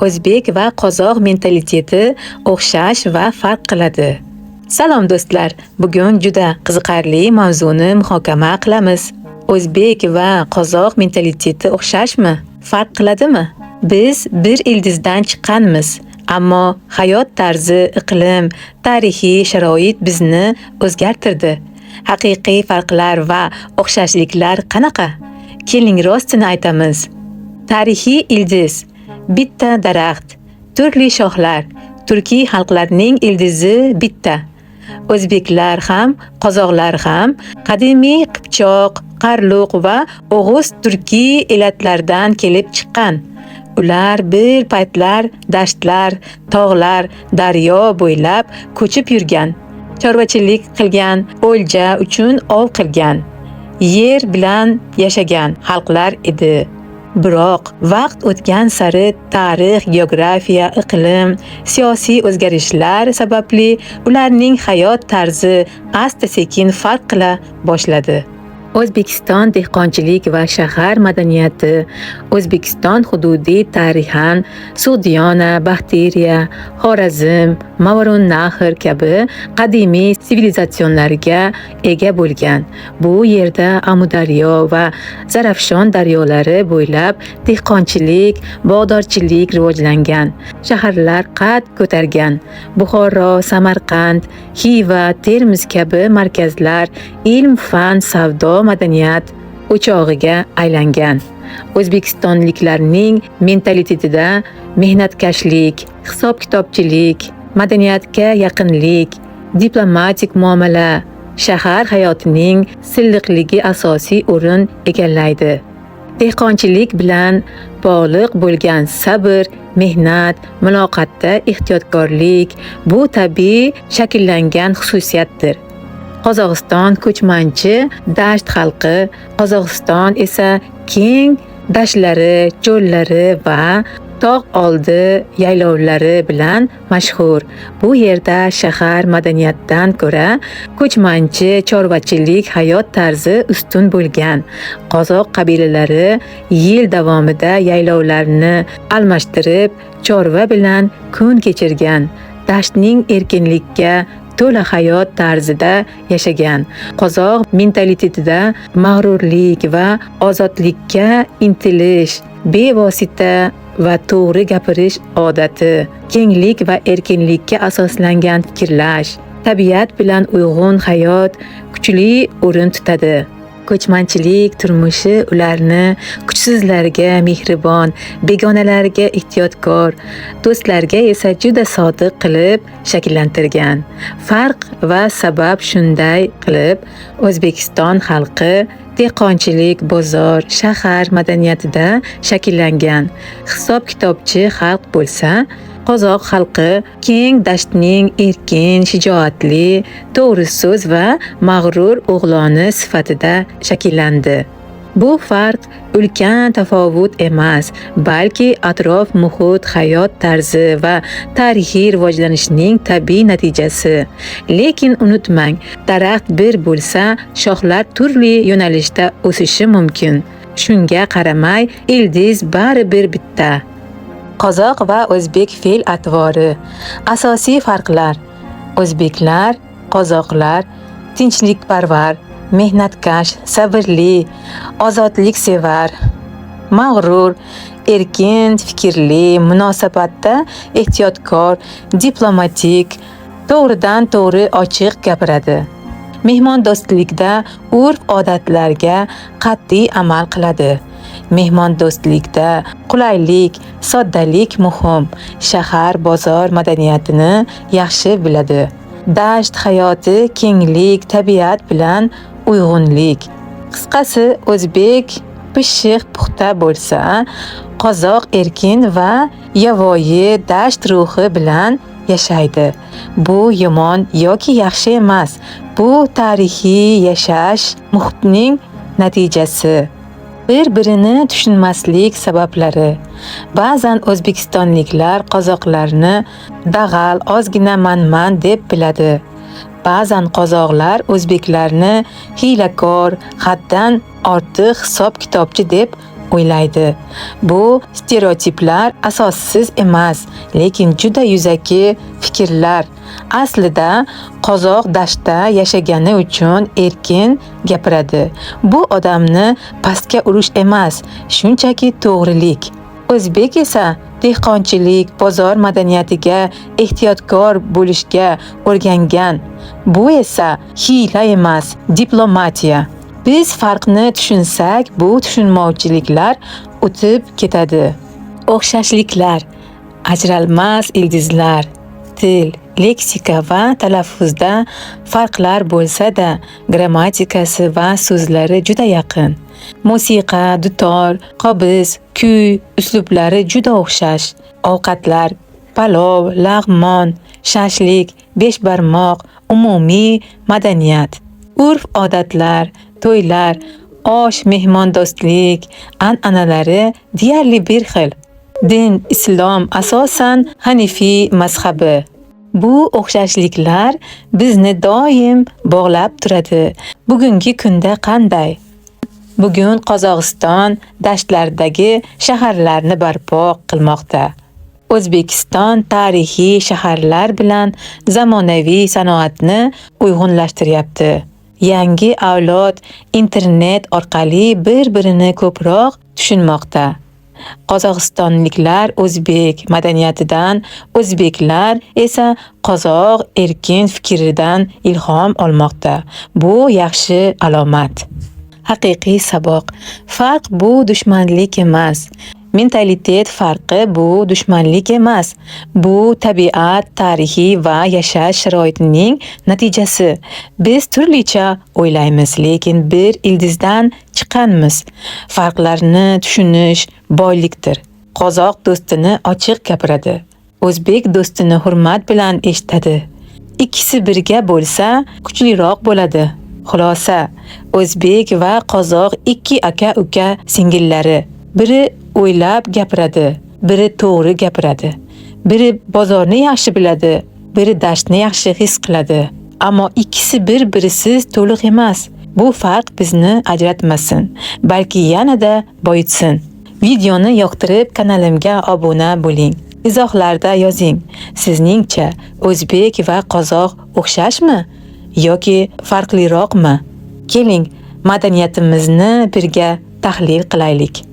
o'zbek va qozoq mentaliteti o'xshash va farq qiladi. Salom do'stlar, bugun juda qiziqarli mavzuni muhokama qilamiz. O'zbek va qozoq mentaliteti o'xshashmi? Farq qiladimi? Biz bir ildizdan chiqqanmiz, ammo hayot tarzi, iqlim, tarixiy sharoit bizni o'zgartirdi. Haqiqiy farqlar va o'xshashliklar qanaqa? Keling, rostini aytamiz. Tarixiy ildiz, bitta daraxt, turli shoxlar. Turkiy xalqlarning ildizi bitta. O'zbeklar ham, qozoqlar ham qadimiy Qipchoq, Qarluq va O'g'uz turkiy elatlardan kelib chiqqan. Ular bir paytlar dashtlar, tog'lar, daryo bo'ylab ko'chib yurgan, chorvachilik qilgan, o'lja uchun ov qilgan, yer bilan yashagan xalqlar edi. Biroq vaqt o'tgan sari tarix, geografiya, iqlim, siyosiy o'zgarishlar sababli ularning hayot tarzi asta-sekin farq qila boshladi. O'zbekiston dehqonchilik va shahar madaniyati, O'zbekiston hududiy tarixan Sug'diyona, Baxteriya, Xorazm, Movarounnahr kabi qadimiy sivilizatsiyalarga ega bo'lgan. Bu yerda Amudaryo va Zarafshon daryolari bo'ylab dehqonchilik, bog'dorchilik rivojlangan. Shaharlar qad ko'targan. Buxoro, Samarqand, Xiva, Termiz kabi markazlar ilm-fan, savdo, madaniyat o'chog'iga aylangan. O'zbekistonliklarning mentalitetida mehnatkashlik, hisob-kitobchilik, madaniyatga yaqinlik, diplomatik muomala, shahar hayotining silliqligi asosiy o'rin egallaydi. Dehqonchilik bilan bog'liq bo'lgan sabr, mehnat, muloqotda ehtiyotkorlik bu tabiiy shakllangan xususiyatdir. Qozog'iston ko'chmanchi dasht xalqi, Qozog'iston esa keng dashtlari, cho'llari va tog' oldi yaylovlari bilan mashhur. Bu yerda shahar madaniyatidan ko'ra ko'chmanchi chorvachilik hayot tarzi ustun bo'lgan. Qozoq qabilalari yil davomida yaylovlarni almashtirib, chorva bilan kun kechirgan. Dashtning erkinlikka to'la hayot tarzida yashagan. Qozoq mentalitetida mag'rurlik va ozodlikka intilish, bevosita va to'g'ri gapirish odati, kenglik va erkinlikka asoslangan fikrlash, tabiat bilan uyg'un hayot kuchli o'rin tutadi. Ko'chmanchilik turmushi ularni kuchsizlarga mehribon, begonalarga ehtiyotkor, do'stlarga esa juda sodiq qilib shakllantirgan. Farq va sabab shunday qilib, O'zbekiston xalqi dehqonchilik, bozor, shahar madaniyatida shakllangan. Hisob-kitobchi xalq bo'lsa, Qozoq xalqi keng dashtning erkin, shijoatli, to'g'ri so'z va mag'rur o'g'loni sifatida shakllandi. Bu farq ulkan tafovut emas, balki atrof muhit, hayot tarzi va tarixiy rivojlanishning tabiiy natijasi. Lekin unutmang, daraxt bir bo'lsa, shoxlar turli yo'nalishda o'sishi mumkin. Shunga qaramay, ildiz baribir bitta. Qozoq va o'zbek fe'l-atvori. Asosiy farqlar. O'zbeklar, qozoqlar tinchlikparvar, mehnatkash, sabrli, ozodliksevar, mag'rur, erkin fikrli, munosabatda ehtiyotkor, diplomatik, to'g'ridan to'g'ri ochiq gapiradi. Mehmondo'stlikda urf-odatlarga qat'iy amal qiladi. Mehmondo'stlikda qulaylik, soddalik muhim. Shahar, bozor madaniyatini yaxshi biladi. Dasht hayoti kenglik, tabiat bilan uyg'unlik. Qisqasi, o'zbek pishiq puxta bo'lsa, qozoq erkin va yovvoyi dasht ruhi bilan yashaydi. Bu yomon yoki yaxshi emas. Bu tarixiy yashash muhitning natijasi. Bir-birini tushunmaslik sabablari. Ba'zan o'zbekistonliklar qozoqlarni dag'al, ozgina manman deb biladi. Ba'zan qozoqlar o'zbeklarni hiylakor, haddan ortiq hisob-kitobchi deb o'ylaydi. Bu stereotiplar asossiz emas, lekin juda yuzaki fikrlar. Aslida qozoq dashtda yashagani uchun erkin gapiradi. Bu odamni pastga urish emas, shunchaki to'g'rilik. O'zbek esa dehqonchilik, bozor madaniyatiga ehtiyotkor bo'lishga o'rgangan. Bu esa hiyla emas, diplomatiya. Biz farqni tushunsak, bu tushunmovchiliklar o'tib ketadi. O'xshashliklar, ajralmas ildizlar, til, leksika va talaffuzda farqlar bo'lsa-da, grammatikasi va so'zlari juda yaqin. Musiqa, dutor, qobiz, kuy uslublari juda o'xshash. Ovqatlar, palov, lag'mon, shashlik, beshbarmoq, umumiy madaniyat, urf-odatlar, to'ylar, osh, mehmondo'stlik an'analari deyarli bir xil. Din, islom asosan hanifiy mazhabi. Bu o'xshashliklar bizni doim bog'lab turadi. Bugungi kunda qanday? Bugun Qozog'iston dashtlardagi shaharlarni barpo qilmoqda. O'zbekiston tarixiy shaharlar bilan zamonaviy sanoatni uyg'unlashtiryapti. Yangi avlod internet orqali bir-birini ko'proq tushunmoqda. Qozog'istonliklar o'zbek madaniyatidan, o'zbeklar esa qozoq erkin fikridan ilhom olmoqda. Bu yaxshi alomat. Haqiqiy saboq. Farq bu dushmanlik emas. Mentalitet farqi bu dushmanlik emas. Bu tabiat, tarixiy va yashash sharoitining natijasi. Biz turlicha o'ylaymiz, lekin bir ildizdan chiqqanmiz. Farqlarni tushunish boylikdir. Qozoq do'stini ochiq gapiradi. O'zbek do'stini hurmat bilan eshitadi. Ikkisi birga bo'lsa, kuchliroq bo'ladi. Xulosa: o'zbek va qozoq ikki aka-uka singillari. Biri o'ylab gapiradi, biri to'g'ri gapiradi. Biri bozorni yaxshi biladi, biri dashtni yaxshi his qiladi. Ammo ikkisi bir-birisiz to'liq emas. Bu farq bizni ajratmasin, balki yanada boyitsin. Videoni yoqtirib, kanalimga obuna bo'ling. Izohlarda yozing. Sizningcha o'zbek va qozoq o'xshashmi yoki farqliroqmi? Keling, madaniyatimizni birga tahlil qilaylik.